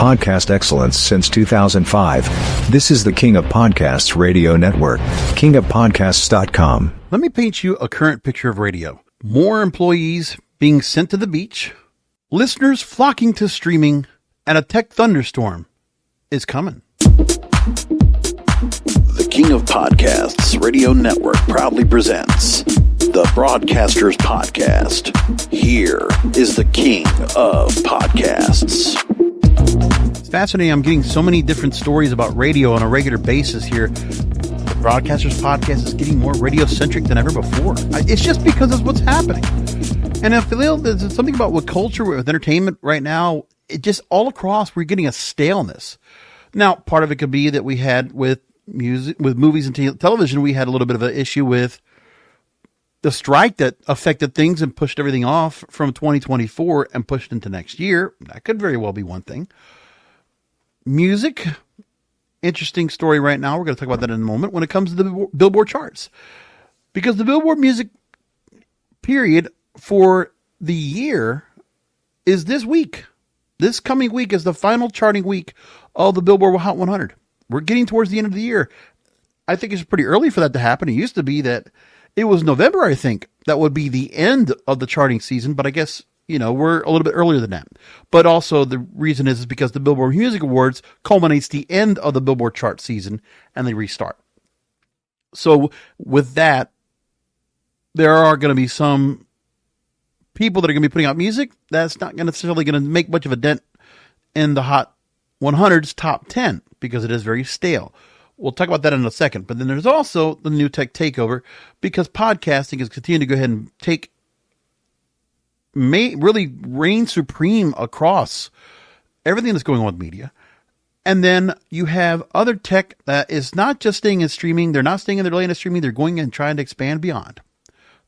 podcast excellence since 2005. This is the King of Podcasts radio network, kingofpodcasts.com. Let me paint you a current picture of radio. More employees being sent to the beach, listeners flocking to streaming, and a tech thunderstorm is coming. The King of Podcasts radio network proudly presents the Broadcasters Podcast. Here is the King of Podcasts. It's fascinating. I'm getting so many different stories about radio on a regular basis here. The Broadcasters Podcast is getting more radio-centric than ever before. It's just because of what's happening. And I feel there's something about with culture, with entertainment right now, it just all across, we're getting a staleness. Now, part of it could be that we had with music, with movies and television, we had a little bit of an issue with the strike that affected things and pushed everything off from 2024 and pushed into next year. That could very well be one thing. Music, interesting story right now. We're going to talk about that in a moment when it comes to the Billboard charts. Because the Billboard music period for the year is this week. This coming week is the final charting week of the Billboard Hot 100. We're getting towards the end of the year. I think it's pretty early for that to happen. It used to be that it was November, I think, that would be the end of the charting season. But I guess, we're a little bit earlier than that. But also the reason is because the Billboard Music Awards culminates the end of the Billboard chart season and they restart. So with that, there are going to be some people that are going to be putting out music that's not necessarily going to make much of a dent in the Hot 100's top 10 because it is very stale. We'll talk about that in a second. But then there's also the new tech takeover because podcasting is continuing to go ahead and really reign supreme across everything that's going on with media. And then you have other tech that is not just staying in streaming. They're not staying in their lane of streaming. They're going and trying to expand beyond.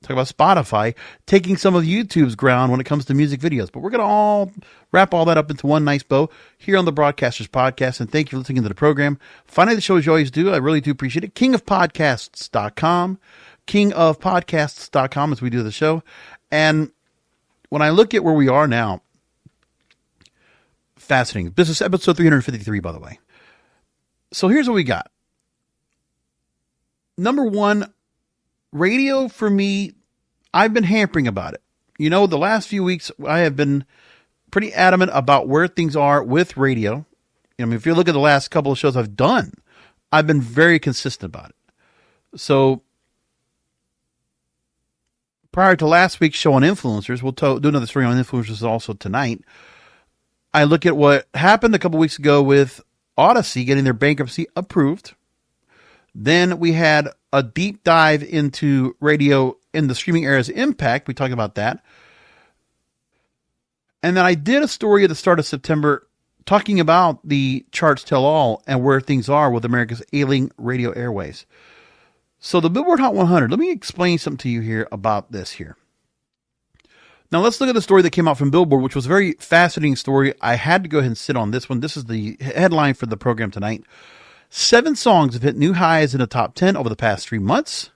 Talk about Spotify taking some of YouTube's ground when it comes to music videos. But we're going to all wrap all that up into one nice bow here on the Broadcasters Podcast. And thank you for listening to the program. Finding the show as you always do. I really do appreciate it. Kingofpodcasts.com. Kingofpodcasts.com as we do the show. And when I look at where we are now, fascinating. This is episode 353, by the way. So here's what we got. Number one, radio for me, I've been hampering about it. The last few weeks, I have been pretty adamant about where things are with radio. If you look at the last couple of shows I've done, I've been very consistent about it. So prior to last week's show on influencers, we'll do another story on influencers also tonight. I look at what happened a couple weeks ago with Odyssey getting their bankruptcy approved. Then we had a deep dive into radio in the streaming era's impact. We talked about that. And then I did a story at the start of September talking about the charts tell all and where things are with America's ailing radio airways. So the Billboard Hot 100, let me explain something to you here about this here. Now let's look at the story that came out from Billboard, which was a very fascinating story. I had to go ahead and sit on this one. This is the headline for the program tonight. 7 songs have hit new highs in the top 10 over the past 3 months.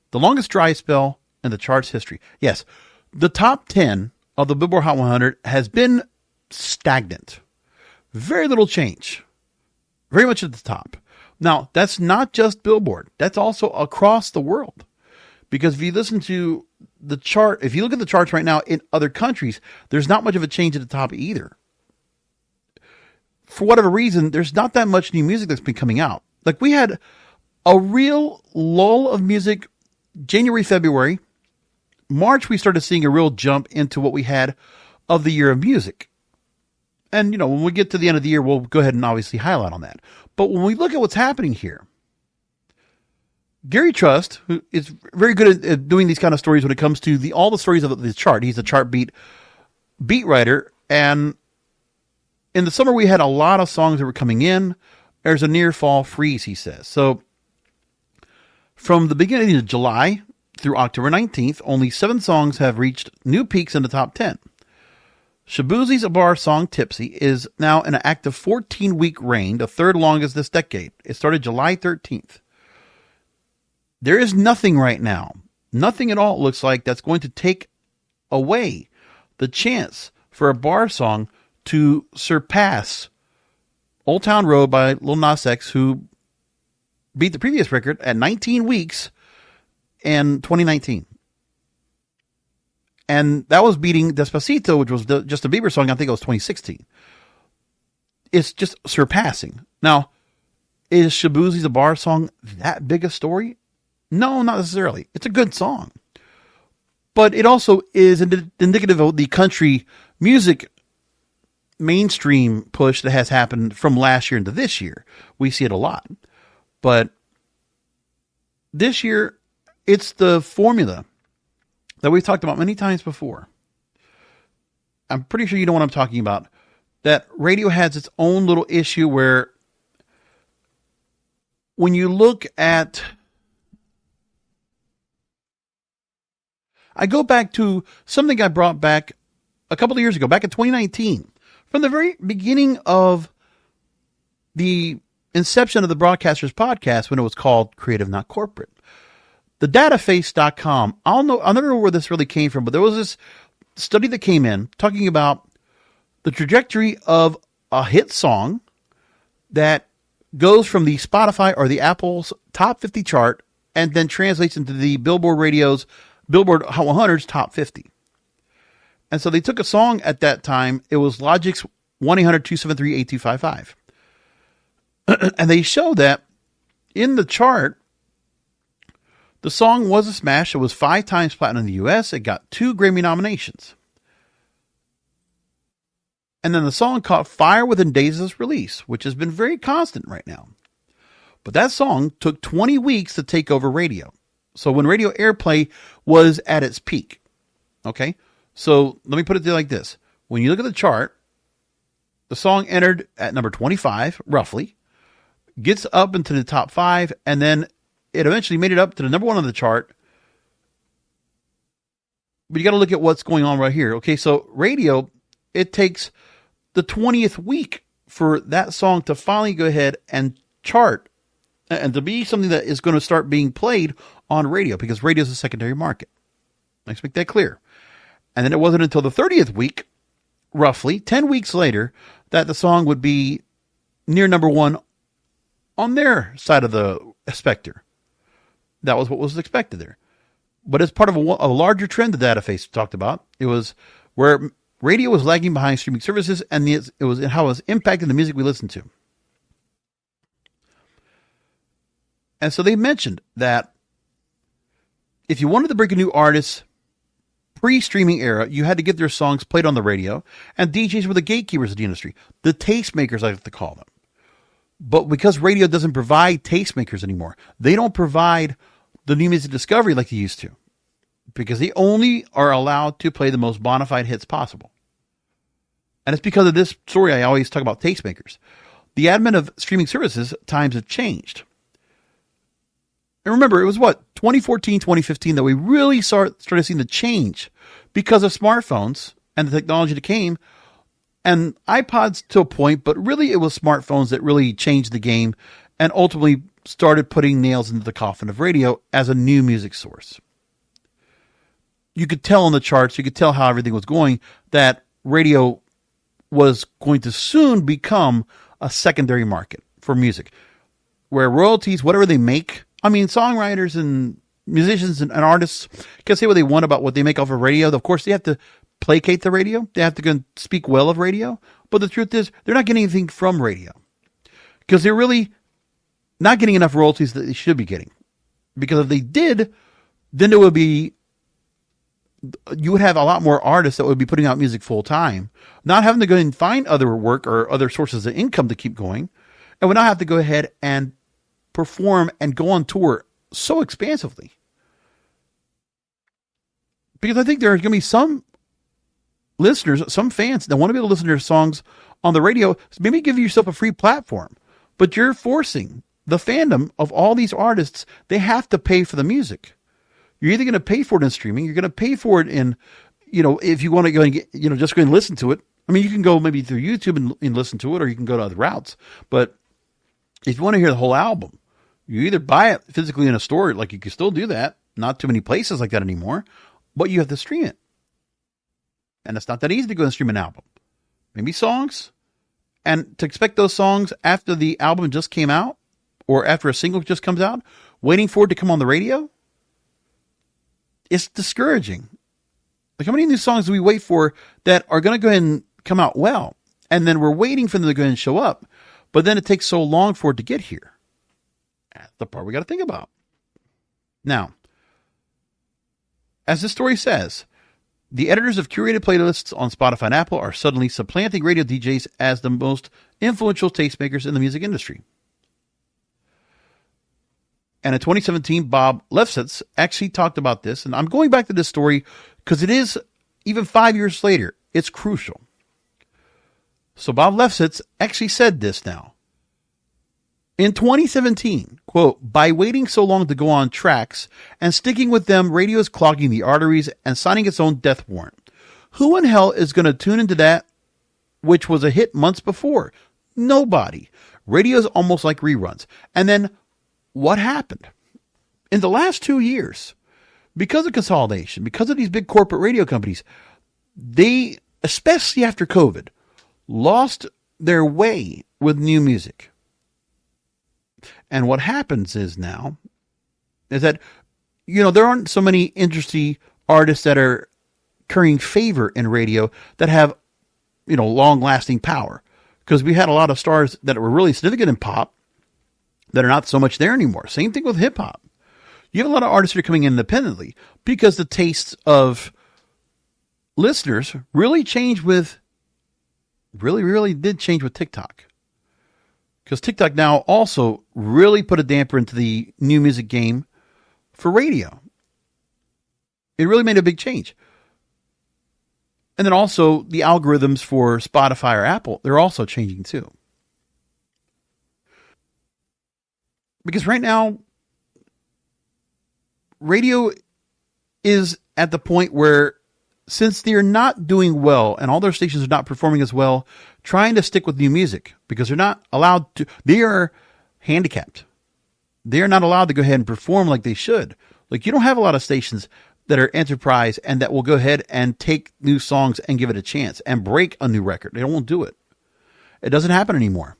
The longest dry spell in the chart's history. Yes, the top 10 of the Billboard Hot 100 has been stagnant. Very little change. Very much at the top. Now, that's not just Billboard. That's also across the world. Because if you listen to the chart, if you look at the charts right now in other countries, there's not much of a change at the top either. For whatever reason, there's not that much new music that's been coming out. Like we had a real lull of music January, February. March, we started seeing a real jump into what we had of the year of music. And, when we get to the end of the year, we'll go ahead and obviously highlight on that. But when we look at what's happening here, Gary Trust, who is very good at doing these kind of stories when it comes to all the stories of the chart. He's a chart beat writer, and in the summer, we had a lot of songs that were coming in. There's a near fall freeze, he says. So from the beginning of July through October 19th, only 7 songs have reached new peaks in the top 10. Shabuzi's Abar song Tipsy is now in an active 14-week reign, the third longest this decade. It started July 13th. There is nothing right now, nothing at all, it looks like, that's going to take away the chance for a Bar song to surpass Old Town Road by Lil Nas X, who beat the previous record at 19 weeks in 2019. And that was beating Despacito, which was Justin Bieber song, I think it was 2016. It's just surpassing. Now, is Shabuzi's A Bar song that big a story? No, not necessarily. It's a good song. But it also is indicative of the country music mainstream push that has happened from last year into this year. We see it a lot. But this year, it's the formula that we've talked about many times before. I'm pretty sure you know what I'm talking about. That radio has its own little issue where when you look at... I go back to something I brought back a couple of years ago, back in 2019. From the very beginning of the inception of the Broadcasters Podcast, when it was called Creative Not Corporate. The dataface.com, I don't know where this really came from, but there was this study that came in talking about the trajectory of a hit song that goes from the Spotify or the Apple's top 50 chart and then translates into the Billboard 100's top 50. And so they took a song at that time. It was Logic's 1-800-273-8255. And they show that in the chart, the song was a smash. It was 5 times platinum in the US. It got 2 Grammy nominations. And then the song caught fire within days of its release, which has been very constant right now. But that song took 20 weeks to take over radio. So when radio airplay was at its peak. Okay? So let me put it like this. When you look at the chart, the song entered at number 25, roughly, gets up into the top 5, and then it eventually made it up to the number 1 on the chart. But you got to look at what's going on right here. Okay, so radio, it takes the 20th week for that song to finally go ahead and chart and to be something that is going to start being played on radio, because radio is a secondary market. Let's make that clear. And then it wasn't until the 30th week, roughly 10 weeks later, that the song would be near number 1 on their side of the specter. That was what was expected there. But as part of a larger trend the Dataface talked about, it was where radio was lagging behind streaming services, and it was how it was impacting the music we listened to. And so they mentioned that if you wanted to bring a new artist pre-streaming era, you had to get their songs played on the radio, and DJs were the gatekeepers of the industry, the tastemakers, I like to call them. But because radio doesn't provide tastemakers anymore, they don't provide the new music discovery like they used to, because they only are allowed to play the most bona fide hits possible. And it's because of this story I always talk about tastemakers. The advent of streaming services, times have changed. And remember, it was 2014, 2015 that we really started seeing the change because of smartphones and the technology that came, and iPods to a point, but really it was smartphones that really changed the game and ultimately started putting nails into the coffin of radio as a new music source. You could tell on the charts, you could tell how everything was going, that radio was going to soon become a secondary market for music, where royalties, whatever they make, I mean, songwriters and musicians and artists can say what they want about what they make off of radio. Of course, they have to placate the radio. They have to go and speak well of radio. But the truth is, they're not getting anything from radio, because they're really not getting enough royalties that they should be getting. Because if they did, then you would have a lot more artists that would be putting out music full time, not having to go and find other work or other sources of income to keep going, and would not have to go ahead and perform and go on tour so expansively. Because I think there's going to be some listeners, some fans that want to be able to listen to their songs on the radio. So maybe give yourself a free platform, but you're forcing the fandom of all these artists. They have to pay for the music. You're either going to pay for it in streaming, you're going to pay for it in, if you want to go and get, just go and listen to it. I mean, you can go maybe through YouTube and listen to it, or you can go to other routes. But if you want to hear the whole album, you either buy it physically in a store, like you can still do that. Not too many places like that anymore, but you have to stream it. And it's not that easy to go and stream an album. Maybe songs, And to expect those songs after the album just came out or after a single just comes out, waiting for it to come on the radio, it's discouraging. Like, how many new songs do we wait for that are going to go ahead and come out well? And then we're waiting for them to go ahead and show up. But then it takes so long for it to get here. That's the part we got to think about. Now, as this story says, the editors of curated playlists on Spotify and Apple are suddenly supplanting radio DJs as the most influential tastemakers in the music industry. And in 2017, Bob Lefsetz actually talked about this. And I'm going back to this story because it is, even 5 years later, it's crucial. So Bob Lefsetz actually said this now. In 2017, quote, by waiting so long to go on tracks and sticking with them, radio is clogging the arteries and signing its own death warrant. Who in hell is going to tune into that, which was a hit months before? Nobody. Radio is almost like reruns. And then what happened? In the last 2 years, because of consolidation, because of these big corporate radio companies, they, especially after COVID, lost their way with new music. And what happens is now is that, there aren't so many interesting artists that are currying favor in radio that have, long lasting power. Because we had a lot of stars that were really significant in pop that are not so much there anymore. Same thing with hip hop. You have a lot of artists that are coming in independently because the tastes of listeners really changed with, really did change with TikTok. Because TikTok now also really put a damper into the new music game for radio. It really made a big change. And then also the algorithms for Spotify or Apple, they're also changing too. Because right now, radio is at the point where, since they're not doing well and all their stations are not performing as well, trying to stick with new music because they're not allowed to, they are handicapped. They are not allowed to go ahead and perform like they should. Like, you don't have a lot of stations that are enterprise and that will go ahead and take new songs and give it a chance and break a new record. They won't do it. It doesn't happen anymore.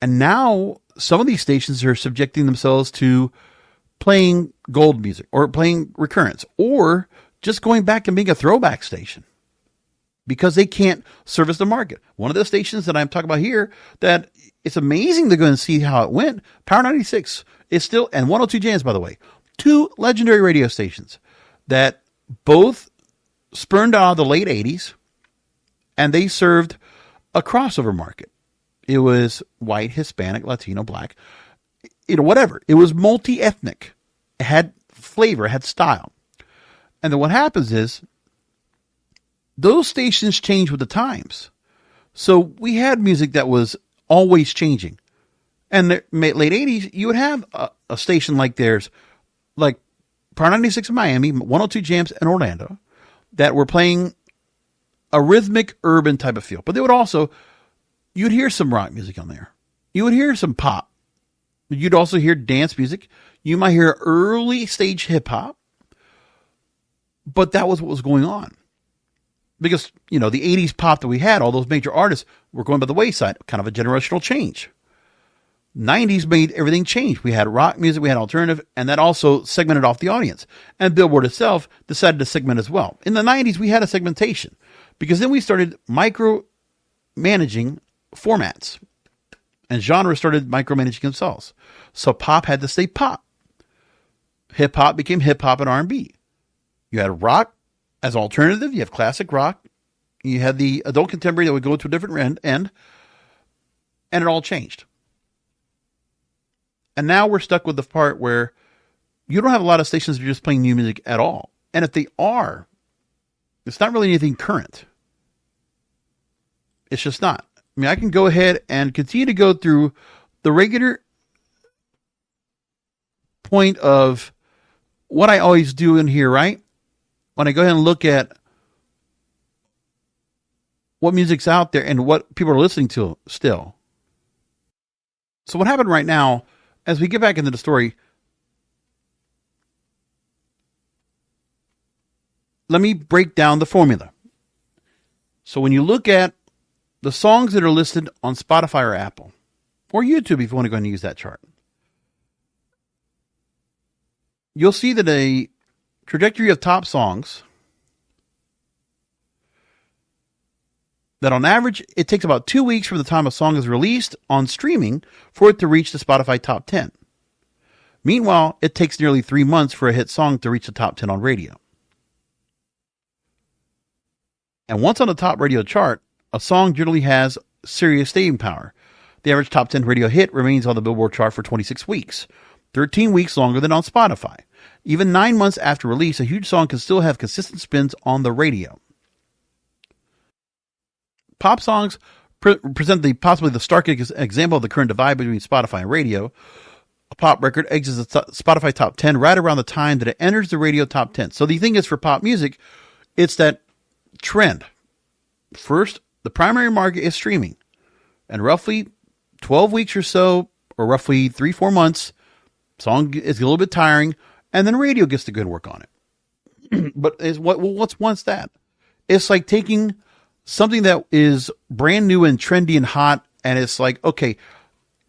And now some of these stations are subjecting themselves to playing gold music or playing recurrence or just going back and being a throwback station because they can't service the market. One of the stations that I'm talking about here that it's amazing to go and see how it went. Power 96 is still, and 102 Jams, by the way, two legendary radio stations that both spurned out of the late 80s and they served a crossover market. It was white, Hispanic, Latino, black, whatever. It was multi-ethnic. It had flavor, it had style. And then what happens is those stations change with the times. So we had music that was always changing. And the late 80s, you would have a station like theirs, like Power 96 in Miami, 102 Jams in Orlando, that were playing a rhythmic urban type of feel. But they would also, you'd hear some rock music on there. You would hear some pop. You'd also hear dance music. You might hear early stage hip hop. But that was what was going on. Because, the 80s pop that we had, all those major artists were going by the wayside, kind of a generational change. 90s made everything change. We had rock music, we had alternative, and that also segmented off the audience. And Billboard itself decided to segment as well. In the 90s, we had a segmentation because then we started micromanaging formats. And genres started micromanaging themselves. So pop had to stay pop. Hip hop became hip hop and R&B. You had rock as alternative. You have classic rock. You had the adult contemporary that would go to a different end. And it all changed. And now we're stuck with the part where you don't have a lot of stations that are just playing new music at all. And if they are, it's not really anything current. It's just not. I mean, I can go ahead and continue to go through the regular point of what I always do in here, right? When I go ahead and look at what music's out there and what people are listening to still. So what happened right now, as we get back into the story, let me break down the formula. So when you look at the songs that are listed on Spotify or Apple, or YouTube if you want to go and use that chart, you'll see that a trajectory of top songs that on average, it takes about 2 weeks from the time a song is released on streaming for it to reach the Spotify top 10. Meanwhile, it takes nearly 3 months for a hit song to reach the top 10 on radio. And once on the top radio chart, a song generally has serious staying power. The average top 10 radio hit remains on the Billboard chart for 26 weeks, 13 weeks longer than on Spotify. Even 9 months after release, a huge song can still have consistent spins on the radio. Pop songs present possibly the starkest example of the current divide between Spotify and radio. A pop record exits the Spotify top 10 right around the time that it enters the radio top 10. So the thing is, for pop music, it's that trend. First, the primary market is streaming. And roughly 12 weeks or so, or roughly 3-4 months, song is a little bit tiring, and then radio gets the good work on it. But what's once that? It's like taking something that is brand new and trendy and hot, and it's like, okay,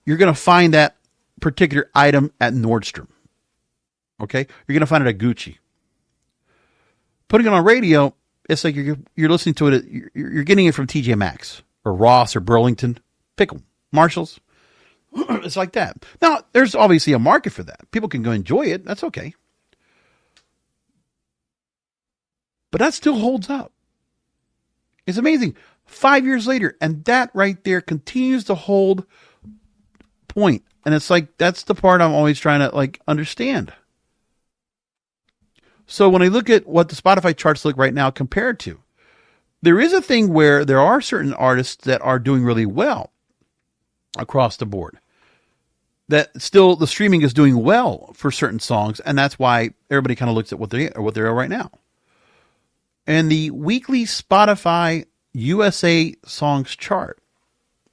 you're going to find that particular item at Nordstrom. Okay? You're going to find it at Gucci. Putting it on radio, it's like you're listening to it, you're getting it from TJ Maxx or Ross or Burlington. Pick them. Marshalls. It's like that. Now, there's obviously a market for that. People can go enjoy it. That's okay. But that still holds up. It's amazing. 5 years later, and that right there continues to hold point. And it's like, that's the part I'm always trying to understand. So when I look at what the Spotify charts look right now compared to, there is a thing where there are certain artists that are doing really well across the board. That still the streaming is doing well for certain songs, and that's why everybody kind of looks at what they are right now. And the weekly Spotify USA songs chart,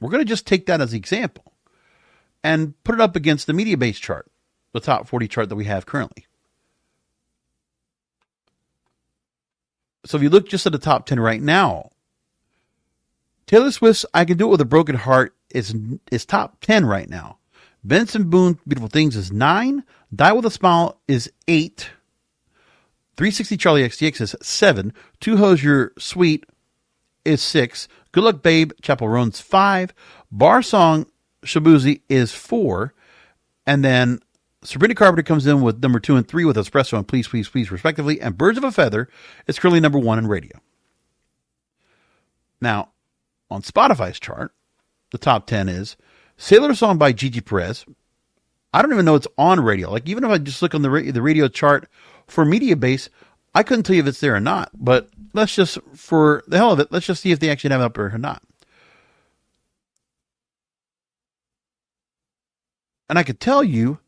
we're going to just take that as an example and put it up against the media base chart, the top 40 chart that we have currently. So if you look just at the top 10 right now, Taylor Swift's I Can Do It With a Broken Heart is top 10 right now. Benson Boone, Beautiful Things is 9. Die With a Smile is 8. 360 Charlie XTX is 7. Two Hosier Sweet is 6. Good Luck Babe, Chapel Roan's 5. Bar Song Shabuzi is 4. And then Sabrina Carpenter comes in with number 2 and 3 with Espresso and Please, Please, Please, respectively. And Birds of a Feather is currently number 1 in radio. Now, on Spotify's chart, the top 10 is Sailor Song by Gigi Perez. I don't even know it's on radio. Like, even if I just look on the radio chart for Media Base, I couldn't tell you if it's there or not. But let's just, for the hell of it, let's just see if they actually have it up there or not. And I could tell you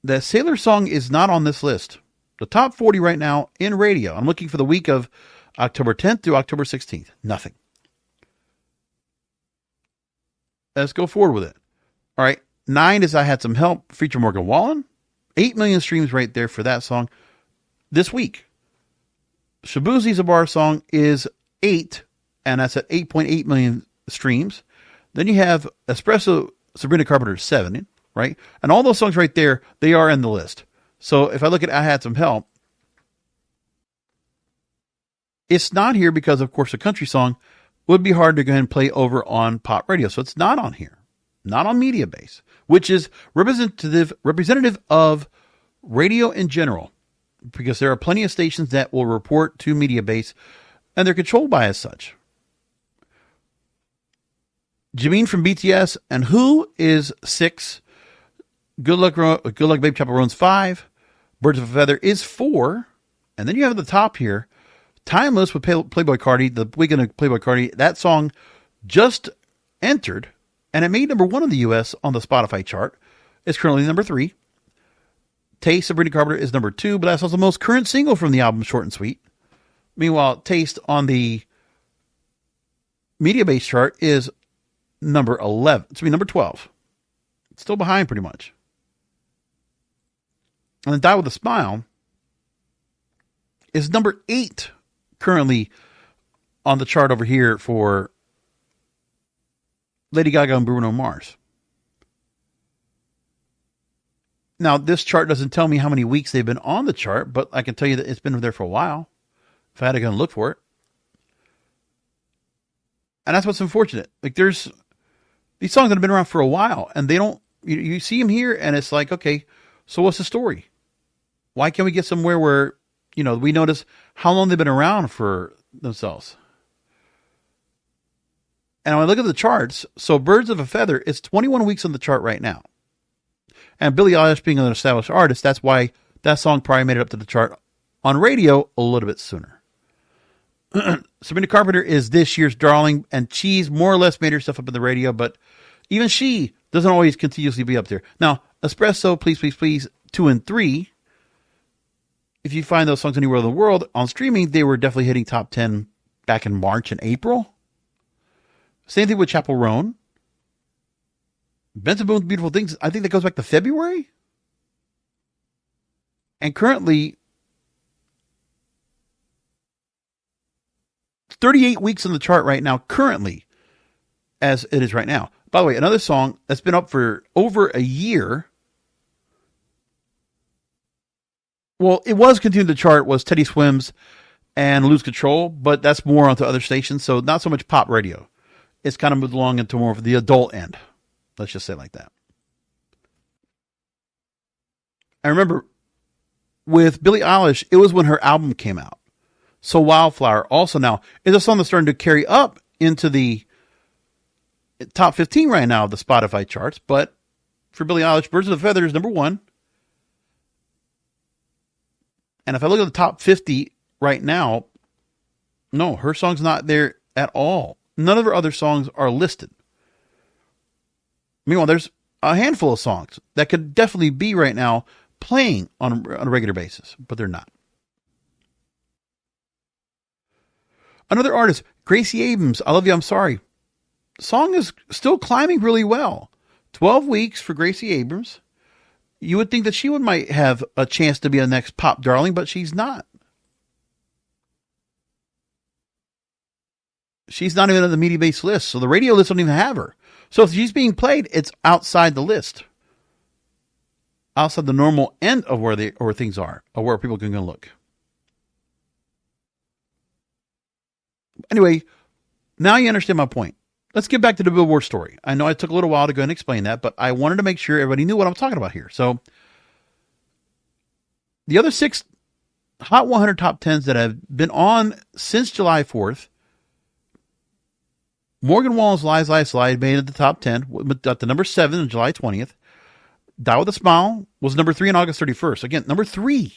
that Sailor Song is not on this list. The top 40 right now in radio. I'm looking for the week of October 10th through October 16th. Nothing. Let's go forward with it. All right. 9 is I Had Some Help, feature Morgan Wallen. 8 million streams right there for that song this week. Shabuzi's a Bar Song is 8, and that's at 8.8 million streams. Then you have Espresso, Sabrina Carpenter, 7, right? And all those songs right there, they are in the list. So if I look at I Had Some Help, it's not here because, of course, a country song would be hard to go ahead and play over on pop radio. So it's not on here, not on Media Base, which is representative of radio in general, because there are plenty of stations that will report to Media Base, and they're controlled by as such. Jimin from BTS and Who is 6. Good Luck Babe, Chapel Roan's 5. Birds of a Feather is 4. And then you have at the top here, Timeless with Playboy Cardi, the weekend of Playboy Cardi. That song just entered, and it made number 1 in the U.S. on the Spotify chart. It's currently number 3. Taste, Sabrina Carpenter, is number 2, but that's also the most current single from the album, Short and Sweet. Meanwhile, Taste on the Media Base chart is number 11. It's number 12. It's still behind pretty much. And then Die With a Smile is number 8 currently on the chart over here for Lady Gaga and Bruno Mars. Now, this chart doesn't tell me how many weeks they've been on the chart, but I can tell you that it's been there for a while, if I had to go and look for it. And that's what's unfortunate. Like, there's these songs that have been around for a while, and they don't, you see them here, and it's like, okay, so what's the story? Why can't we get somewhere where, we notice how long they've been around for themselves? And when I look at the charts, so Birds of a Feather, it's 21 weeks on the chart right now. And Billie Eilish being an established artist, that's why that song probably made it up to the chart on radio a little bit sooner. Sabrina Carpenter is this year's darling, and she's more or less made her stuff up in the radio, but even she doesn't always continuously be up there. Now, Espresso, Please, Please, Please, 2 and 3, if you find those songs anywhere in the world, on streaming, they were definitely hitting top 10 back in March and April. Same thing with Chappell Roan. Benson Boone's Beautiful Things, I think that goes back to February. And currently, 38 weeks on the chart right now, currently, as it is right now. By the way, another song that's been up for over a year. Well, it was continuing the chart, was Teddy Swims and Lose Control, but that's more onto other stations, so not so much pop radio. It's kind of moved along into more of the adult end. Let's just say it like that. I remember with Billie Eilish, it was when her album came out. So Wildflower also now is a song that's starting to carry up into the top 15 right now of the Spotify charts. But for Billie Eilish, Birds of a Feather is number 1. And if I look at the top 50 right now, no, her song's not there at all. None of her other songs are listed. Meanwhile, there's a handful of songs that could definitely be right now playing on a regular basis, but they're not. Another artist, Gracie Abrams, I Love You, I'm Sorry. Song is still climbing really well. 12 weeks for Gracie Abrams. You would think that she might have a chance to be a next pop darling, but she's not. She's not even on the media-based list, so the radio list don't even have her. So if she's being played, it's outside the list. Outside the normal end of where things are, or where people can go look. Anyway, now you understand my point. Let's get back to the Billboard story. I know I took a little while to go and explain that, but I wanted to make sure everybody knew what I'm talking about here. So the other 6 Hot 100 Top 10s that have been on since July 4th, Morgan Wallen's Lies, Lies, Slide made it the top 10, at the number 7 on July 20th. Die With a Smile was number 3 on August 31st. Again, number 3.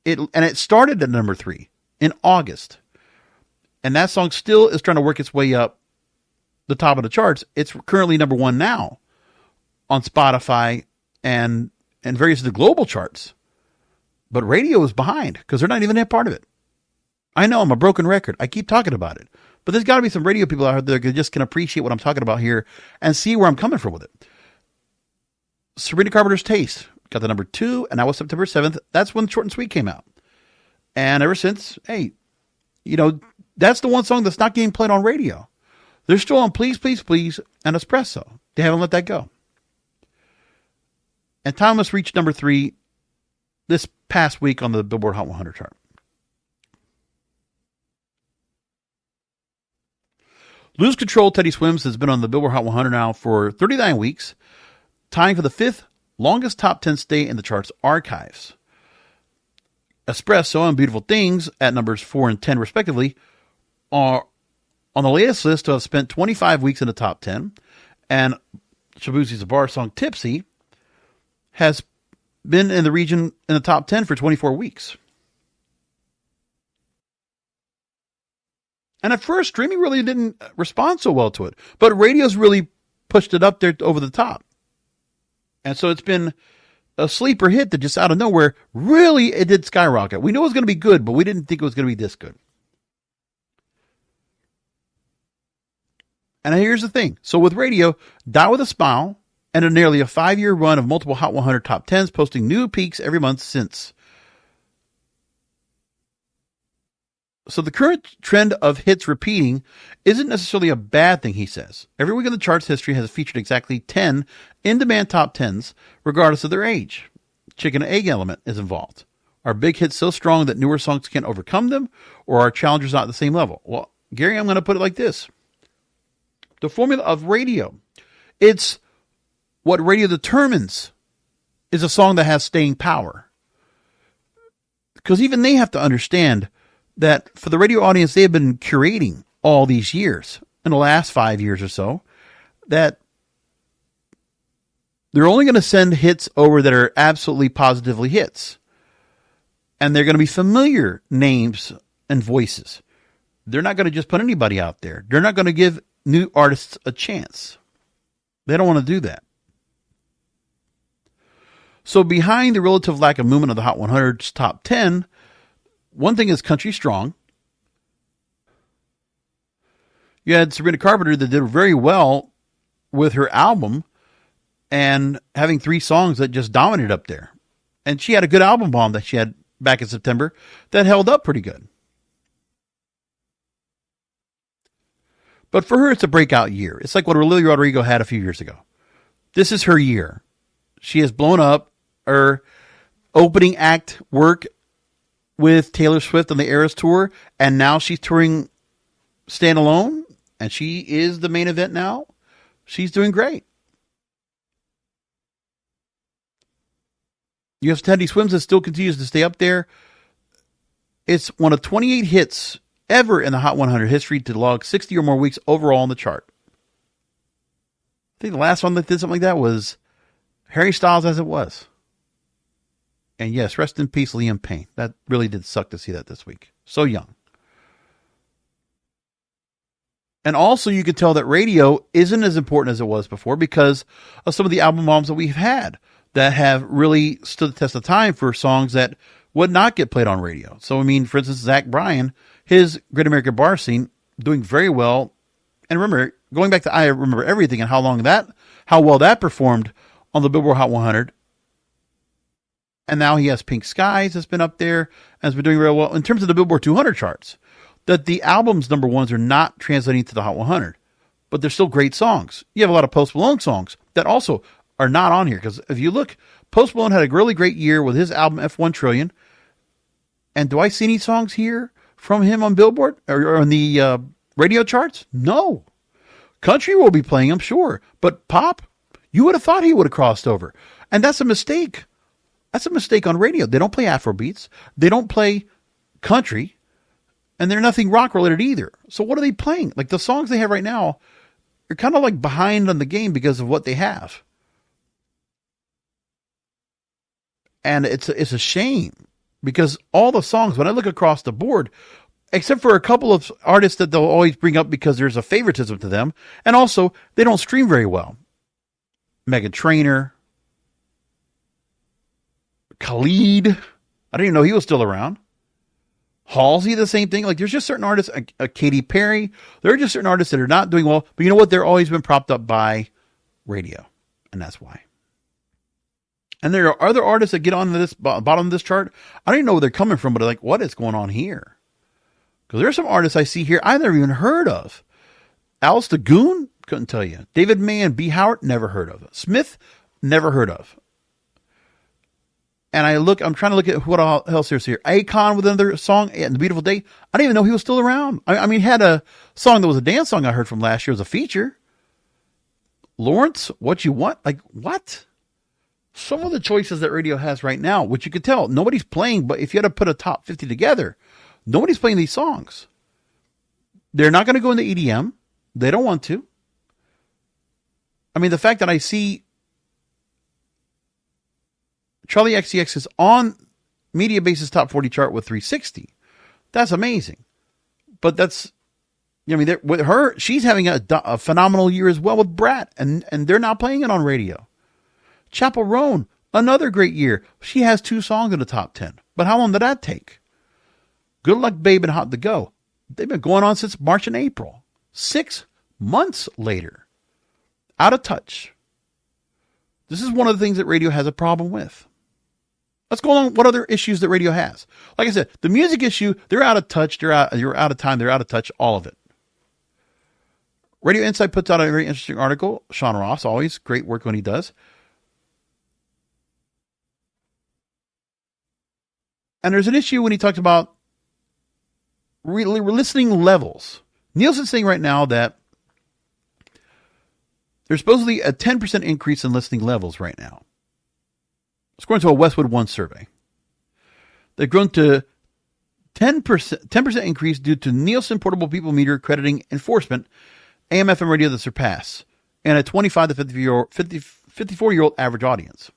It started at number 3 in August. And that song still is trying to work its way up the top of the charts. It's currently number 1 now on Spotify and various of the global charts. But radio is behind because they're not even a part of it. I know I'm a broken record. I keep talking about it. But there's got to be some radio people out there that just can appreciate what I'm talking about here and see where I'm coming from with it. Sabrina Carpenter's Taste got the number 2, and that was September 7th. That's when Short and Sweet came out. And ever since, hey, that's the one song that's not getting played on radio. They're still on Please, Please, Please and Espresso. They haven't let that go. And Timeless reached number 3 this past week on the Billboard Hot 100 chart. Lose Control, Teddy Swims has been on the Billboard Hot 100 now for 39 weeks, tying for the 5th longest top 10 stay in the chart's archives. Espresso and Beautiful Things at numbers 4 and 10 respectively are on the latest list to have spent 25 weeks in the top 10, and Shabuzi Zabar's song Tipsy has been in the region in the top 10 for 24 weeks. And at first, streaming really didn't respond so well to it. But radio's really pushed it up there over the top. And so it's been a sleeper hit that just out of nowhere, really, it did skyrocket. We knew it was going to be good, but we didn't think it was going to be this good. And here's the thing. So with radio, Die With a Smile, and nearly a 5-year run of multiple Hot 100 Top 10s, posting new peaks every month since. So the current trend of hits repeating isn't necessarily a bad thing, he says. Every week in the chart's history has featured exactly 10 in-demand top 10s, regardless of their age. Chicken and egg element is involved. Are big hits so strong that newer songs can't overcome them, or are challengers not at the same level? Well, Gary, I'm going to put it like this. The formula of radio, it's what radio determines is a song that has staying power. Because even they have to understand that for the radio audience they have been curating all these years, in the last 5 years or so, that they're only going to send hits over that are absolutely positively hits. And they're going to be familiar names and voices. They're not going to just put anybody out there. They're not going to give new artists a chance. They don't want to do that. So behind the relative lack of movement of the Hot 100's top 10, one thing is country strong. You had Sabrina Carpenter that did very well with her album and having 3 songs that just dominated up there. And she had a good album bomb that she had back in September that held up pretty good. But for her, it's a breakout year. It's like what Olivia Rodrigo had a few years ago. This is her year. She has blown up. Her opening act work with Taylor Swift on the Eras Tour, and now she's touring standalone, and she is the main event now. She's doing great. You have Teddy Swims that still continues to stay up there. It's one of 28 hits ever in the Hot 100 history to log 60 or more weeks overall on the chart. I think the last one that did something like that was Harry Styles, As It Was. And yes, rest in peace, Liam Payne. That really did suck to see that this week. So young. And also you could tell that radio isn't as important as it was before because of some of the album bombs that we've had that have really stood the test of time for songs that would not get played on radio. So, I mean, for instance, Zach Bryan, his Great American Bar Scene, doing very well. And remember, going back to I Remember Everything and how well that performed on the Billboard Hot 100. And now he has Pink Skies that's been up there and has been doing real well in terms of the Billboard 200 charts. That the album's number ones are not translating to the Hot 100, but they're still great songs. You have a lot of Post Malone songs that also are not on here because if you look, Post Malone had a really great year with his album F1 Trillion. And do I see any songs here from him on Billboard or on the radio charts? No. Country will be playing, I'm sure, but pop, you would have thought he would have crossed over, and that's a mistake. That's a mistake on radio. They don't play Afrobeats. They don't play country. And they're nothing rock related either. So what are they playing? Like the songs they have right now are kind of like behind on the game because of what they have. And it's a shame because all the songs, when I look across the board, except for a couple of artists that they'll always bring up because there's a favoritism to them. And also they don't stream very well. Meghan Trainor, Khalid. I didn't even know he was still around. Halsey, the same thing. Like there's just certain artists, Katy Perry. There are just certain artists that are not doing well. But you know what? They're always been propped up by radio. And that's why. And there are other artists that get on this bottom of this chart. I don't even know where they're coming from, but like, what is going on here? Because there are some artists I see here I've never even heard of. Alice the Goon, couldn't tell you. David May and B. Howard, never heard of. Smith, never heard of. And I'm trying to look at what else there's here. Akon with another song, and The Beautiful Day. I didn't even know he was still around. I mean, he had a song that was a dance song I heard from last year as a feature. Lawrence, What You Want? Like, what? Some of the choices that radio has right now, which you could tell, nobody's playing, but if you had to put a top 50 together, nobody's playing these songs. They're not going to go into EDM. They don't want to. I mean, the fact that I see Charlie XCX is on Media Base's top 40 chart with 360. That's amazing. But that's, I mean, with her, she's having a phenomenal year as well with Brat, and they're not playing it on radio. Chappell Roan, another great year. She has 2 songs in the top 10. But how long did that take? Good Luck Babe and Hot to Go. They've been going on since March and April. 6 months later. Out of touch. This is one of the things that radio has a problem with. Let's go along. What other issues that radio has? Like I said, the music issue, they're out of touch. You're out of time. They're out of touch. All of it. Radio Insight puts out a very interesting article. Sean Ross, always great work when he does. And there's an issue when he talks about listening levels. Nielsen's saying right now that there's supposedly a 10% increase in listening levels right now. According to a Westwood One survey. They've grown to 10% increase due to Nielsen Portable People Meter crediting enforcement, AM/FM radio that surpass, and a 25 to 54-year-old average audience.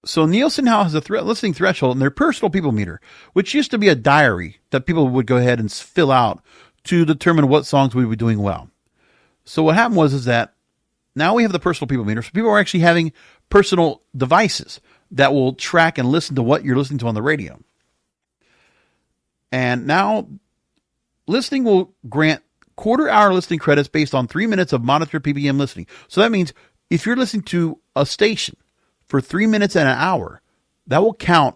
So Nielsen now has a listening threshold in their personal people meter, which used to be a diary that people would go ahead and fill out to determine what songs we were doing well. So what happened is that now we have the personal people meter. So people are actually having personal devices that will track and listen to what you're listening to on the radio. And now listening will grant quarter-hour listening credits based on 3 minutes of monitored PPM listening. So that means if you're listening to a station for 3 minutes and an hour, that will count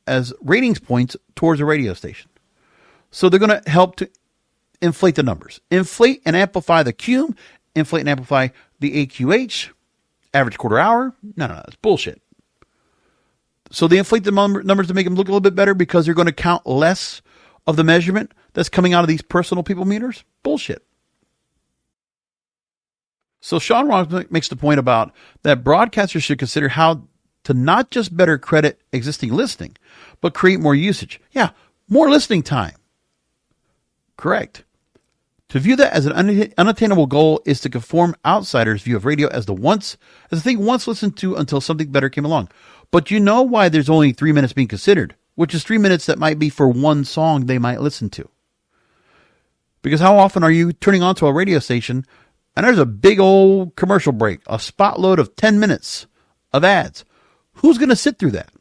as ratings points towards a radio station. So they're going to help to inflate the numbers. Inflate and amplify the QM, inflate and amplify the AQH, average quarter hour. No, that's bullshit. So they inflate the numbers to make them look a little bit better because they're going to count less of the measurement that's coming out of these personal people meters. Bullshit. So Sean Ross makes the point about that broadcasters should consider how to not just better credit existing listening, but create more usage. Yeah, more listening time. Correct. To view that as an unattainable goal is to conform outsiders' view of radio as the thing once listened to until something better came along. But you know why there's only 3 minutes being considered, which is 3 minutes that might be for one song they might listen to. Because how often are you turning on to a radio station and there's a big old commercial break, a spot load of 10 minutes of ads? Who's going to sit through that?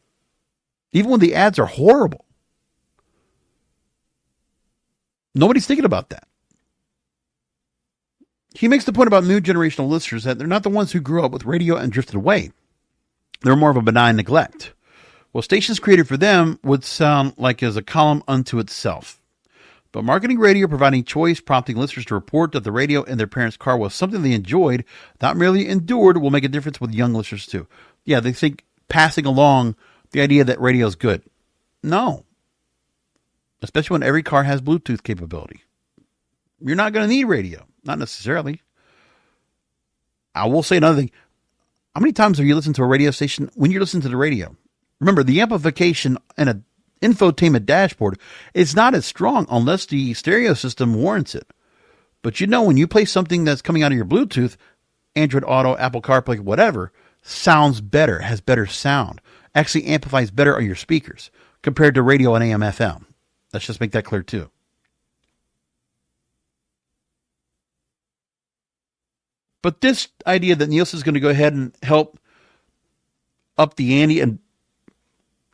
Even when the ads are horrible. Nobody's thinking about that. He makes the point about new generational listeners that they're not the ones who grew up with radio and drifted away. They're more of a benign neglect. Well, stations created for them would sound like as a column unto itself. But marketing radio, providing choice, prompting listeners to report that the radio in their parents' car was something they enjoyed, not merely endured, will make a difference with young listeners too. Yeah, they think passing along the idea that radio is good. No. Especially when every car has Bluetooth capability. You're not going to need radio. Not necessarily. I will say another thing. How many times have you listened to a radio station when you're listening to the radio? Remember, the amplification and an infotainment dashboard is not as strong unless the stereo system warrants it. But you know, when you play something that's coming out of your Bluetooth, Android Auto, Apple CarPlay, whatever, sounds better, has better sound, actually amplifies better on your speakers compared to radio and AM/FM. Let's just make that clear too. But this idea that Nielsen's going to go ahead and help up the ante and,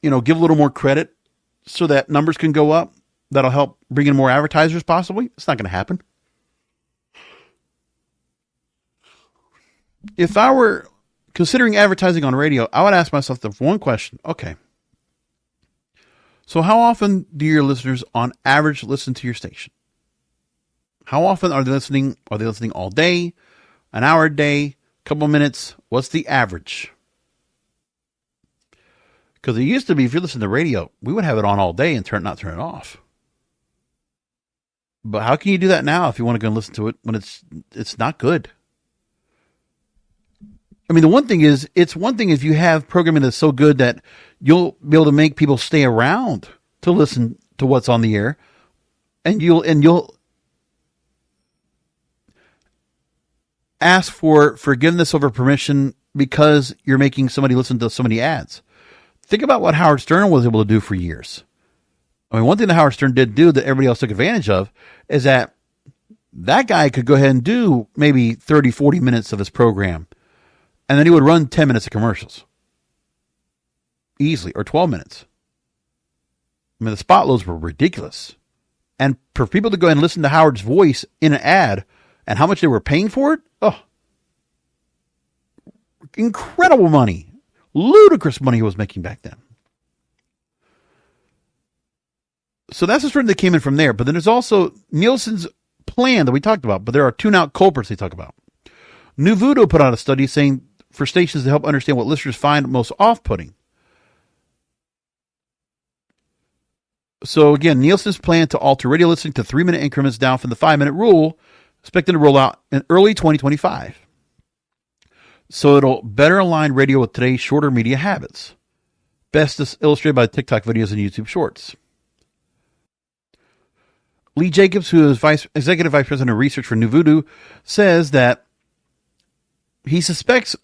give a little more credit so that numbers can go up, that'll help bring in more advertisers possibly, it's not going to happen. If I were considering advertising on radio, I would ask myself the one question. Okay. So how often do your listeners on average listen to your station? How often are they listening? Are they listening all day? An hour a day, couple minutes? What's the average? Because it used to be, if you listen to the radio, we would have it on all day and not turn it off. But how can you do that now if you want to go and listen to it when it's not good? I mean, it's one thing if you have programming that's so good that you'll be able to make people stay around to listen to what's on the air, and you'll ask for forgiveness over permission because you're making somebody listen to so many ads. Think about what Howard Stern was able to do for years. I mean, one thing that Howard Stern did do that everybody else took advantage of is that guy could go ahead and do maybe 30, 40 minutes of his program, and then he would run 10 minutes of commercials. Easily, or 12 minutes. I mean, the spot loads were ridiculous. And for people to go ahead and listen to Howard's voice in an ad and how much they were paying for it, incredible money. Ludicrous money he was making back then. So that's the story that came in from there. But then there's also Nielsen's plan that we talked about. But there are tune-out culprits they talk about. New Voodoo put out a study saying for stations to help understand what listeners find most off-putting. So again, Nielsen's plan to alter radio listening to 3-minute increments down from the 5-minute rule, expected to roll out in early 2025. So it'll better align radio with today's shorter media habits. Best is illustrated by TikTok videos and YouTube shorts. Lee Jacobs, who is Executive Vice President of Research for New Voodoo, says that he suspects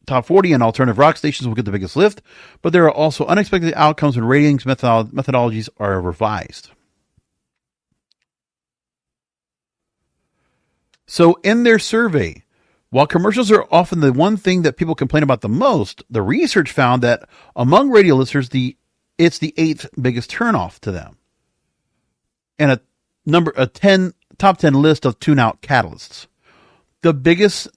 top 40 and alternative rock stations will get the biggest lift, but there are also unexpected outcomes when ratings methodologies are revised. So in their survey, while commercials are often the one thing that people complain about the most, the research found that among radio listeners, it's the 8th biggest turnoff to them. And a top 10 list of tune-out catalysts. The biggest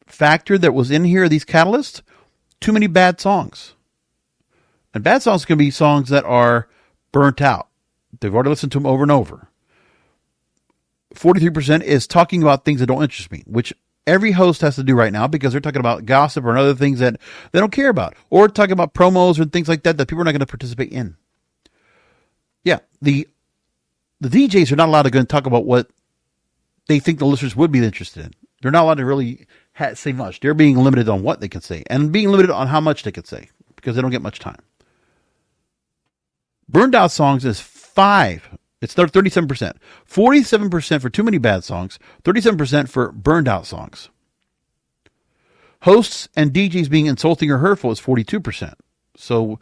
factor that was in here, these catalysts, too many bad songs. And bad songs can be songs that are burnt out. They've already listened to them over and over. 43% is talking about things that don't interest me, which every host has to do right now because they're talking about gossip or other things that they don't care about, or talking about promos and things like that people are not going to participate in. Yeah, the DJs are not allowed to go and talk about what they think the listeners would be interested in. They're not allowed to really say much. They're being limited on what they can say and being limited on how much they can say because they don't get much time. Burned out songs is 5. It's 37%. 47% for too many bad songs. 37% for burned out songs. Hosts and DJs being insulting or hurtful is 42%. So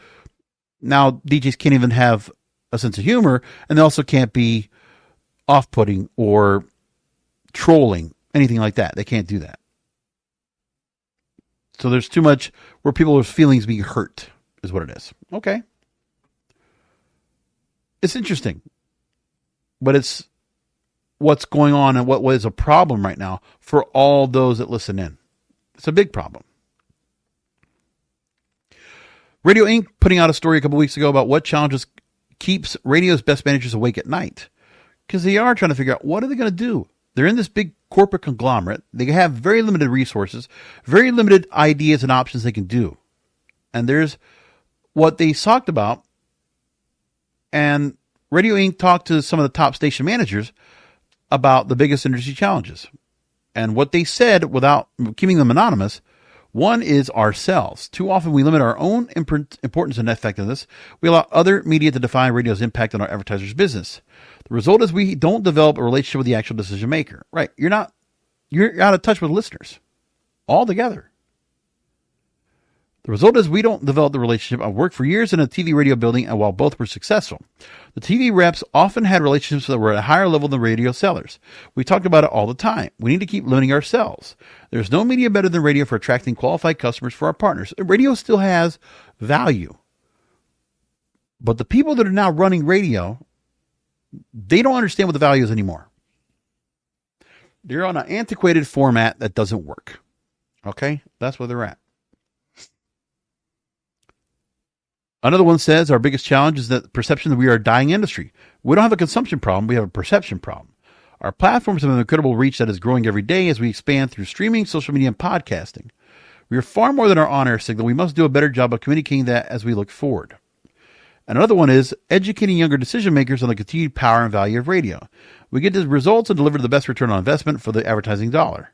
now DJs can't even have a sense of humor, and they also can't be off-putting or trolling, anything like that. They can't do that. So there's too much where people's feelings being hurt, is what it is. Okay. It's interesting. But it's what's going on and what is a problem right now for all those that listen in. It's a big problem. Radio Inc. putting out a story a couple weeks ago about what challenges keeps radio's best managers awake at night. Because they are trying to figure out what are they going to do. They're in this big corporate conglomerate. They have very limited resources, very limited ideas and options they can do. And there's what they talked about. And Radio Inc. talked to some of the top station managers about the biggest industry challenges. And what they said, without keeping them anonymous, one is ourselves. Too often we limit our own importance and effectiveness. We allow other media to define radio's impact on our advertisers' business. The result is we don't develop a relationship with the actual decision maker. Right. You're out of touch with listeners altogether. The result is we don't develop the relationship. I've worked for years in a TV radio building, and while both were successful, the TV reps often had relationships that were at a higher level than radio sellers. We talked about it all the time. We need to keep limiting ourselves. There's no media better than radio for attracting qualified customers for our partners. Radio still has value. But the people that are now running radio, they don't understand what the value is anymore. They're on an antiquated format that doesn't work. Okay? That's where they're at. Another one says our biggest challenge is the perception that we are a dying industry. We don't have a consumption problem. We have a perception problem. Our platforms have an incredible reach that is growing every day as we expand through streaming, social media, and podcasting. We are far more than our on-air signal. We must do a better job of communicating that as we look forward. And another one is educating younger decision makers on the continued power and value of radio. We get the results and deliver the best return on investment for the advertising dollar.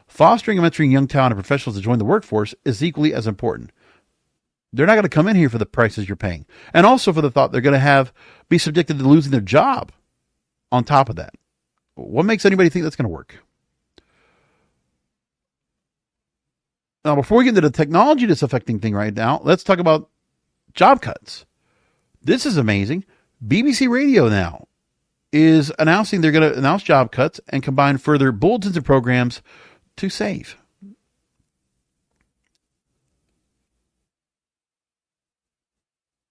Fostering and mentoring young talent and professionals to join the workforce is equally as important. They're not going to come in here for the prices you're paying. And also for the thought they're going to be subjected to losing their job on top of that. What makes anybody think that's going to work? Now, before we get into the technology that's affecting thing right now, let's talk about job cuts. This is amazing. BBC Radio now is announcing they're going to announce job cuts and combine further bulletins and programs to save.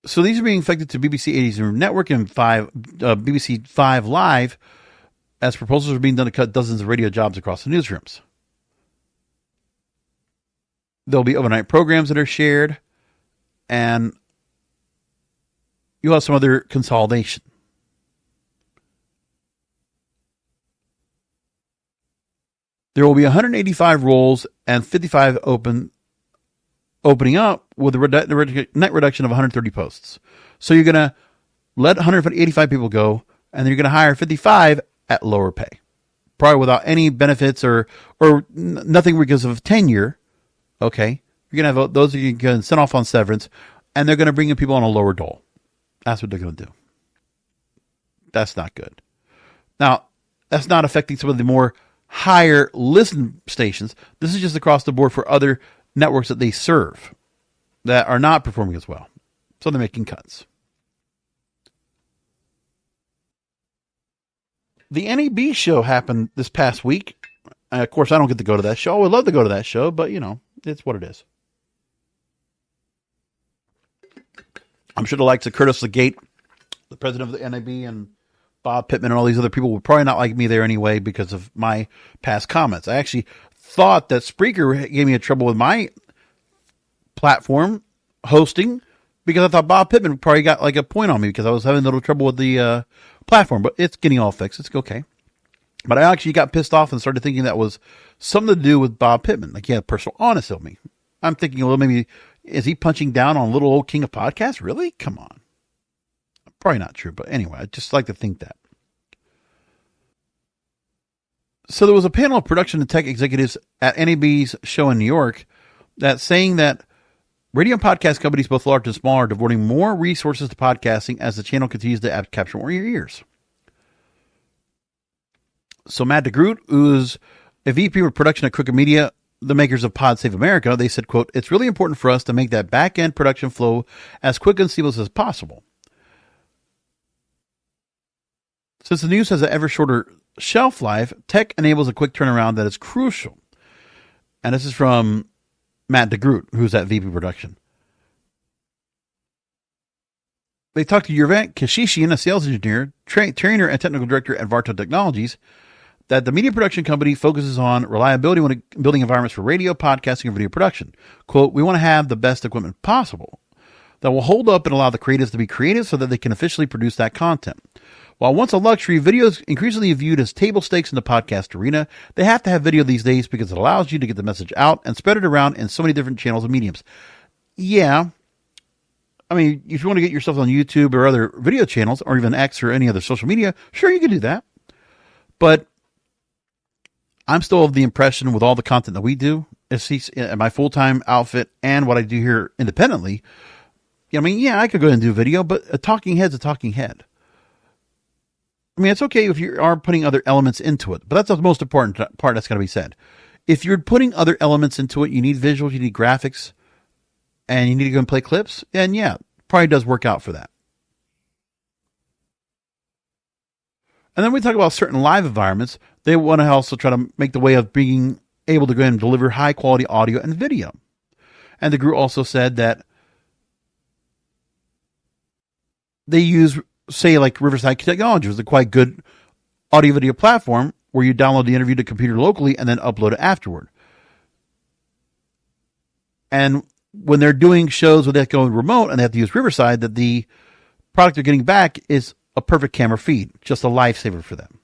So these are being affected to BBC 80s Network and BBC 5 Live as proposals are being done to cut dozens of radio jobs across the newsrooms. There'll be overnight programs that are shared, and you'll have some other consolidation. There will be 185 roles and 55 opening up with a net reduction of 130 posts. So you're going to let 185 people go, and then you're going to hire 55 at lower pay, probably without any benefits or nothing because of tenure. Okay, you're going to have those you can send off on severance, and they're going to bring in people on a lower dole. That's what they're going to do. That's not good. Now, that's not affecting some of the more higher listen stations. This is just across the board for other networks that they serve that are not performing as well. So they're making cuts. The NAB show happened this past week. Of course, I don't get to go to that show. I would love to go to that show, but, it's what it is. I'm sure the likes of Curtis Legate, the president of the NAB, and Bob Pittman and all these other people would probably not like me there anyway because of my past comments. I actually thought that Spreaker gave me a trouble with my platform hosting because I thought Bob Pittman probably got like a point on me because I was having a little trouble with the platform, but it's getting all fixed. It's okay. But I actually got pissed off and started thinking that was something to do with Bob Pittman. Like he had personal honest of me. I'm thinking, well, maybe is he punching down on little old king of podcasts? Really? Come on. Probably not true, but anyway, I just like to think that. So there was a panel of production and tech executives at NAB's show in New York that's saying that radio and podcast companies, both large and small, are devoting more resources to podcasting as the channel continues to capture more ears. So Matt DeGroot, who's a VP of production at Crooked Media, the makers of Pod Save America, they said, quote, "It's really important for us to make that back-end production flow as quick and seamless as possible. Since the news has an ever shorter shelf life, tech enables a quick turnaround that is crucial." And this is from Matt DeGroot, who's at VP Production. They talked to Yurvant Kashishian, a sales engineer, trainer, and technical director at Varto Technologies, that the media production company focuses on reliability when building environments for radio, podcasting, and video production. Quote, "We want to have the best equipment possible that will hold up and allow the creatives to be creative so that they can efficiently produce that content. While once a luxury, video is increasingly viewed as table stakes in the podcast arena. They have to have video these days because it allows you to get the message out and spread it around in so many different channels and mediums." Yeah. I mean, if you want to get yourself on YouTube or other video channels or even X or any other social media, sure, you can do that. But I'm still of the impression with all the content that we do, at my full-time outfit and what I do here independently, I mean, yeah, I could go ahead and do video, but a talking head's a talking head. I mean, it's okay if you are putting other elements into it, but that's the most important part that's going to be said. If you're putting other elements into it, you need visuals, you need graphics, and you need to go and play clips, then yeah, probably does work out for that. And then we talk about certain live environments. They want to also try to make the way of being able to go ahead and deliver high quality audio and video. And the group also said that they use, say, like Riverside Technology, which is a quite good audio video platform where you download the interview to computer locally and then upload it afterward. And when they're doing shows where they have to go remote and they have to use Riverside, that the product they're getting back is a perfect camera feed, just a lifesaver for them.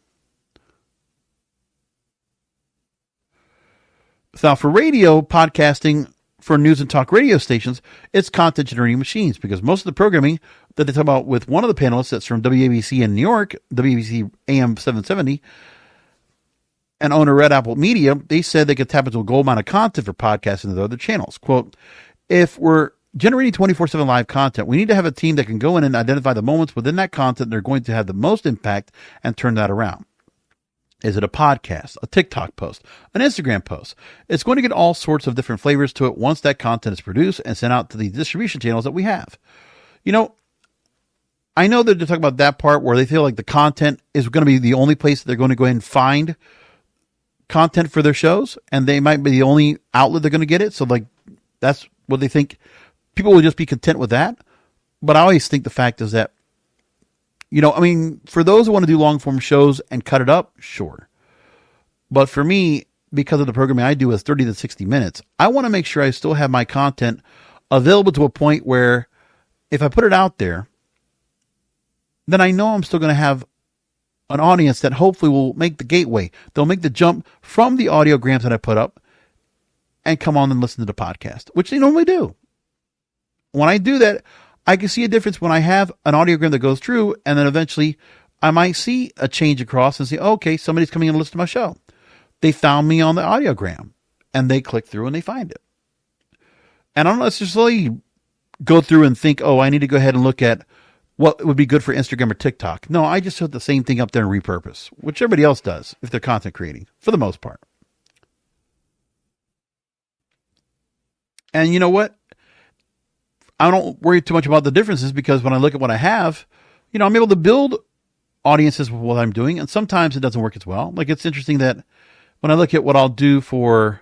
Now, for radio podcasting, for news and talk radio stations, it's content generating machines because most of the programming that they talk about with one of the panelists that's from WABC in New York, WABC AM 770, and owner Red Apple Media, they said they could tap into a gold mine of content for podcasting to the other channels. Quote, "If we're generating 24/7 live content, we need to have a team that can go in and identify the moments within that content that are going to have the most impact and turn that around. Is it a podcast, a TikTok post, an Instagram post? It's going to get all sorts of different flavors to it once that content is produced and sent out to the distribution channels that we have." You know, I know that they're talking about that part where they feel like the content is going to be the only place that they're going to go ahead and find content for their shows, and they might be the only outlet they're going to get it. So, like, that's what they think. People will just be content with that. But I always think the fact is that, you know, I mean, for those who want to do long form shows and cut it up, sure. But for me, because of the programming I do is 30 to 60 minutes. I want to make sure I still have my content available to a point where if I put it out there, then I know I'm still going to have an audience that hopefully will make the gateway. They'll make the jump from the audiograms that I put up and come on and listen to the podcast, which they normally do. When I do that, I can see a difference when I have an audiogram that goes through, and then eventually I might see a change across and say, oh, okay, somebody's coming in to listen to my show. They found me on the audiogram, and they click through and they find it. And I don't necessarily go through and think, oh, I need to go ahead and look at what would be good for Instagram or TikTok. No, I just put the same thing up there and repurpose, which everybody else does if they're content creating, for the most part. And you know what? I don't worry too much about the differences because when I look at what I have, I'm able to build audiences with what I'm doing, and sometimes it doesn't work as well. Like, it's interesting that when I look at what I'll do for,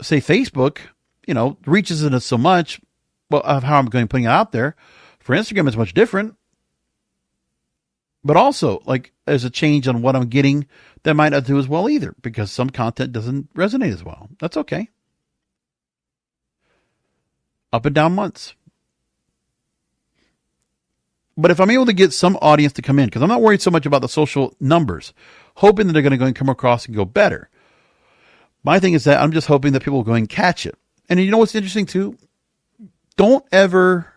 say, Facebook, reach isn't so much of how I'm going putting it out there. For Instagram, it's much different. But also, like, there's a change on what I'm getting that might not do as well either, because some content doesn't resonate as well. That's okay. Up and down months. But if I'm able to get some audience to come in, because I'm not worried so much about the social numbers, hoping that they're going to go and come across and go better. My thing is that I'm just hoping that people will go and catch it. And you know what's interesting too? Don't ever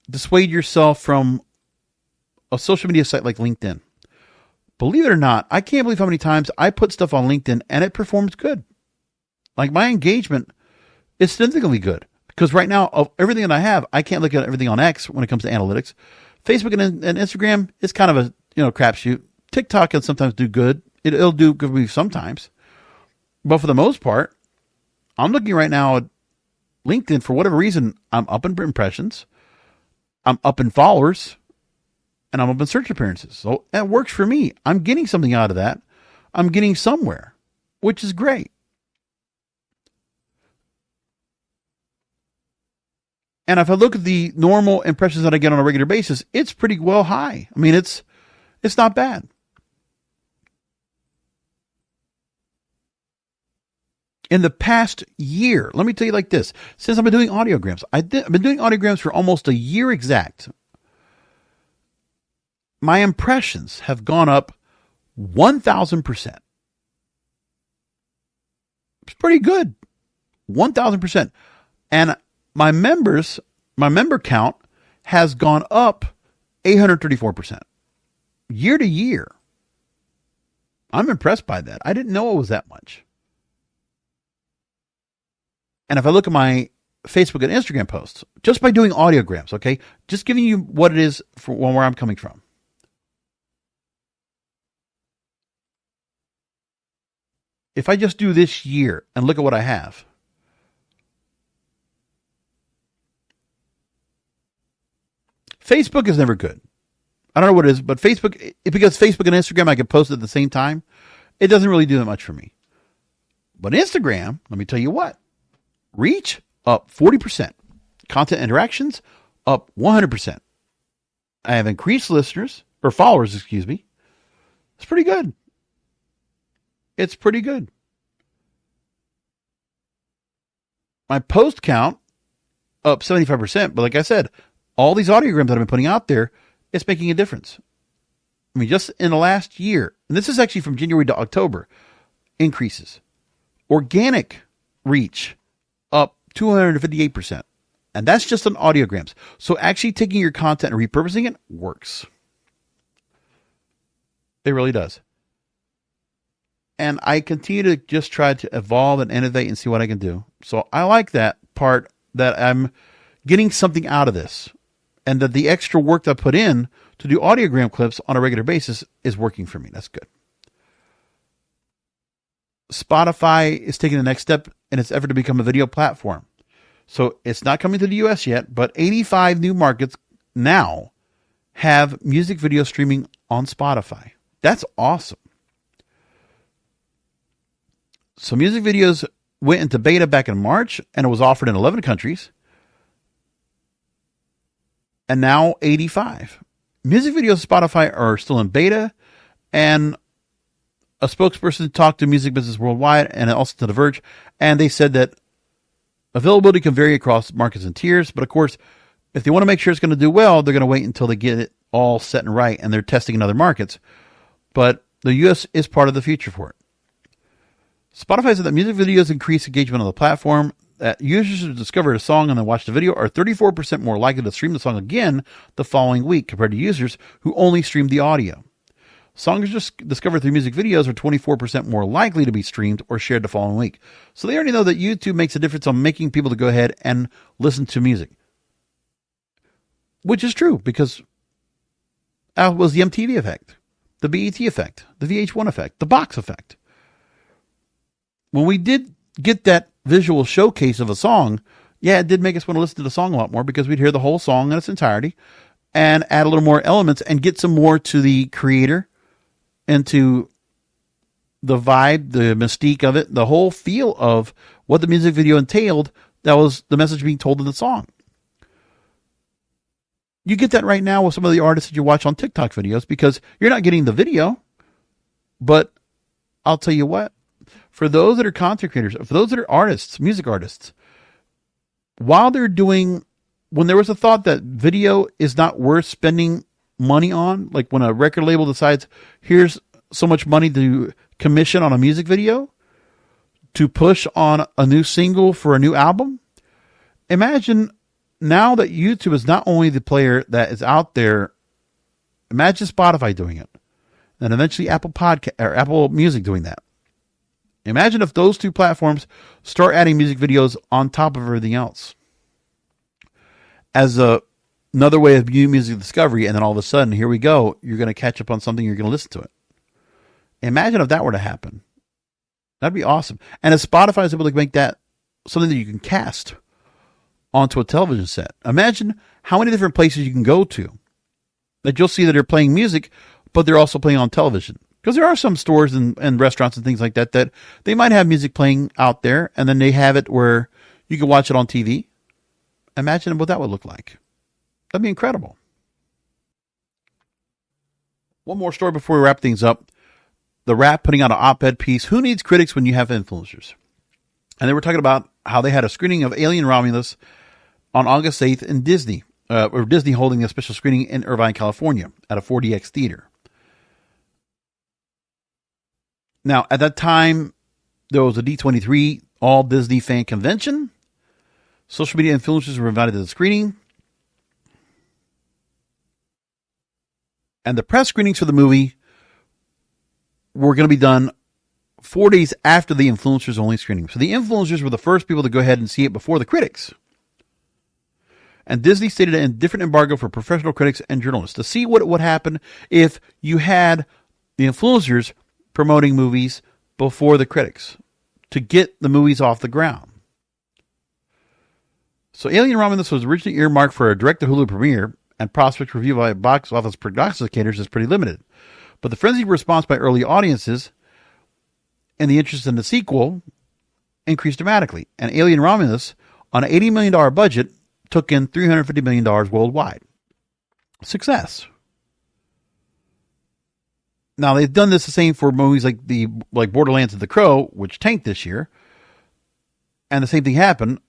dissuade yourself from a social media site like LinkedIn. Believe it or not, I can't believe how many times I put stuff on LinkedIn and it performs good. Like, my engagement is significantly good. Because right now, of everything that I have, I can't look at everything on X when it comes to analytics. Facebook and Instagram is kind of a crapshoot. TikTok can sometimes do good. It'll do good for me sometimes. But for the most part, I'm looking right now at LinkedIn. For whatever reason, I'm up in impressions, I'm up in followers, and I'm up in search appearances. So that works for me. I'm getting something out of that. I'm getting somewhere, which is great. And if I look at the normal impressions that I get on a regular basis, it's pretty well high. I mean, it's not bad. In the past year, let me tell you like this. Since I've been doing audiograms, I've been doing audiograms for almost a year exact. My impressions have gone up 1,000%. It's pretty good. 1,000%. And my member count has gone up 834% year to year. I'm impressed by that. I didn't know it was that much. And if I look at my Facebook and Instagram posts, just by doing audiograms, okay, just giving you what it is for where I'm coming from. If I just do this year and look at what I have, Facebook is never good. I don't know what it is, but Facebook, because Facebook and Instagram, I can post at the same time, it doesn't really do that much for me. But Instagram, let me tell you what, reach up 40%. Content interactions up 100%. I have increased listeners, or followers, excuse me. It's pretty good. It's pretty good. My post count up 75%, but like I said, all these audiograms that I've been putting out there, it's making a difference. I mean, just in the last year, and this is actually from January to October, increases. Organic reach up 258%. And that's just on audiograms. So actually taking your content and repurposing it works. It really does. And I continue to just try to evolve and innovate and see what I can do. So I like that part, that I'm getting something out of this. And that the extra work that I put in to do audiogram clips on a regular basis is working for me. That's good. Spotify is taking the next step in its effort to become a video platform. So it's not coming to the US yet, but 85 new markets now have music video streaming on Spotify. That's awesome. So music videos went into beta back in March, and it was offered in 11 countries. And now 85. Music videos on Spotify are still in beta, and a spokesperson talked to Music Business Worldwide and also to The Verge, and they said that availability can vary across markets and tiers, but of course, if they want to make sure it's going to do well, they're going to wait until they get it all set and right, and they're testing in other markets. But the U.S. is part of the future for it. Spotify said that music videos increase engagement on the platform, that users who discover a song and then watch the video are 34% more likely to stream the song again the following week compared to users who only streamed the audio. Songs just discovered through music videos are 24% more likely to be streamed or shared the following week. So they already know that YouTube makes a difference on making people to go ahead and listen to music. Which is true, because that was the MTV effect, the BET effect, the VH1 effect, the box effect. When we did get that visual showcase of a song, yeah, it did make us want to listen to the song a lot more, because we'd hear the whole song in its entirety and add a little more elements and get some more to the creator and to the vibe, the mystique of it, the whole feel of what the music video entailed. That was the message being told in the song. You get that right now with some of the artists that you watch on TikTok videos, because you're not getting the video. But I'll tell you what, for those that are content creators, for those that are artists, music artists, while they're doing, when there was a thought that video is not worth spending money on, like when a record label decides, here's so much money to commission on a music video to push on a new single for a new album. Imagine now that YouTube is not only the player that is out there, imagine Spotify doing it, and eventually Apple Podcast or Apple Music doing that. Imagine if those two platforms start adding music videos on top of everything else as another way of music discovery, and then all of a sudden, here we go, you're going to catch up on something, you're going to listen to it. Imagine if that were to happen. That'd be awesome. And if Spotify is able to make that something that you can cast onto a television set, imagine how many different places you can go to that you'll see that are playing music, but they're also playing on television. Because there are some stores and restaurants and things like that that they might have music playing out there, and then they have it where you can watch it on TV. Imagine what that would look like. That'd be incredible. One more story before we wrap things up. The Wrap putting out an op-ed piece, Who Needs Critics When You Have Influencers? And they were talking about how they had a screening of Alien Romulus on August 8th in Disney, or Disney holding a special screening in Irvine, California at a 4DX theater. Now, at that time, there was a D23 all Disney fan convention. Social media influencers were invited to the screening. And the press screenings for the movie were going to be done 4 days after the influencers only screening. So the influencers were the first people to go ahead and see it before the critics. And Disney stated a different embargo for professional critics and journalists to see what would happen if you had the influencers promoting movies before the critics to get the movies off the ground. So Alien Romulus was originally earmarked for a direct-to-Hulu premiere, and prospect review by box office prognosticators is pretty limited. But the frenzied response by early audiences and the interest in the sequel increased dramatically. And Alien Romulus, on an $80 million budget, took in $350 million worldwide. Success. Now, they've done this the same for movies like Borderlands and The Crow, which tanked this year. And the same thing happened.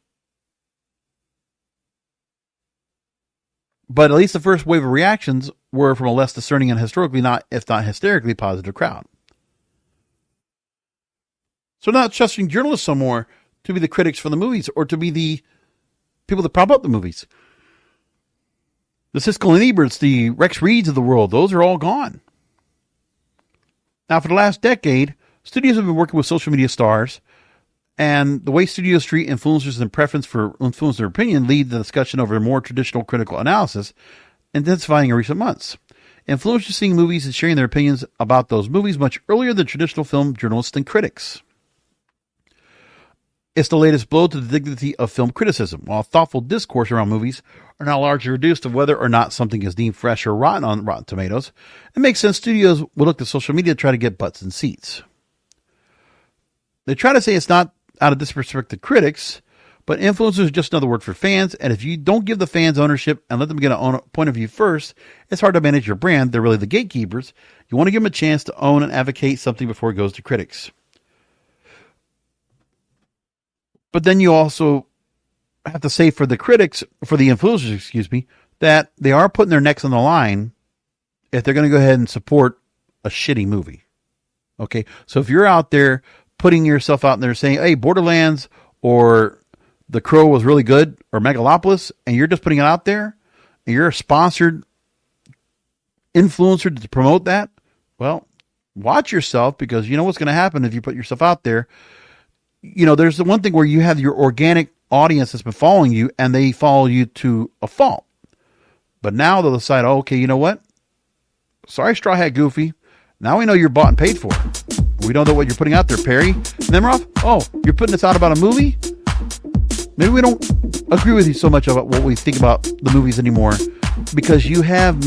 But at least the first wave of reactions were from a less discerning and historically not, if not hysterically positive crowd. So not trusting journalists some more to be the critics for the movies or to be the people that prop up the movies. The Siskel and Eberts, the Rex Reeds of the world, those are all gone. Now, for the last decade, studios have been working with social media stars, and the way studios treat influencers and preference for influencer opinion lead the discussion over more traditional critical analysis, intensifying in recent months. Influencers seeing movies and sharing their opinions about those movies much earlier than traditional film journalists and critics. It's the latest blow to the dignity of film criticism. While thoughtful discourse around movies are now largely reduced to whether or not something is deemed fresh or rotten on Rotten Tomatoes, it makes sense studios will look to social media to try to get butts in seats. They try to say it's not out of disrespect to critics, But influencers is just another word for fans. And if you don't give the fans ownership and let them get a point of view first, it's hard to manage your brand. They're really the gatekeepers. You want to give them a chance to own and advocate something before it goes to critics. But then you also have to say for the critics, for the influencers, that they are putting their necks on the line if they're going to go ahead and support a shitty movie. Okay, so if you're out there putting yourself out there saying, hey, Borderlands or The Crow was really good, or Megalopolis, and you're just putting it out there, and you're a sponsored influencer to promote that, well, watch yourself, because you know what's going to happen if you put yourself out there. You know, there's the one thing where you have your organic audience that's been following you, and they follow you to a fault. But now they'll decide, oh, okay, you know what? Sorry, Straw Hat Goofy. Now we know you're bought and paid for. We don't know what you're putting out there, Perry Nemiroff. Oh, you're putting this out about a movie? Maybe we don't agree with you so much about what we think about the movies anymore, because you have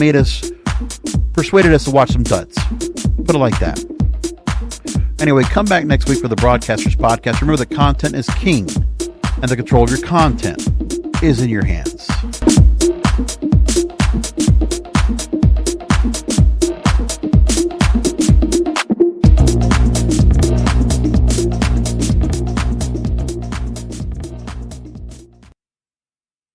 persuaded us to watch some duds. Put it like that. Anyway, come back next week for the Broadcasters Podcast. Remember that content is king, and the control of your content is in your hands.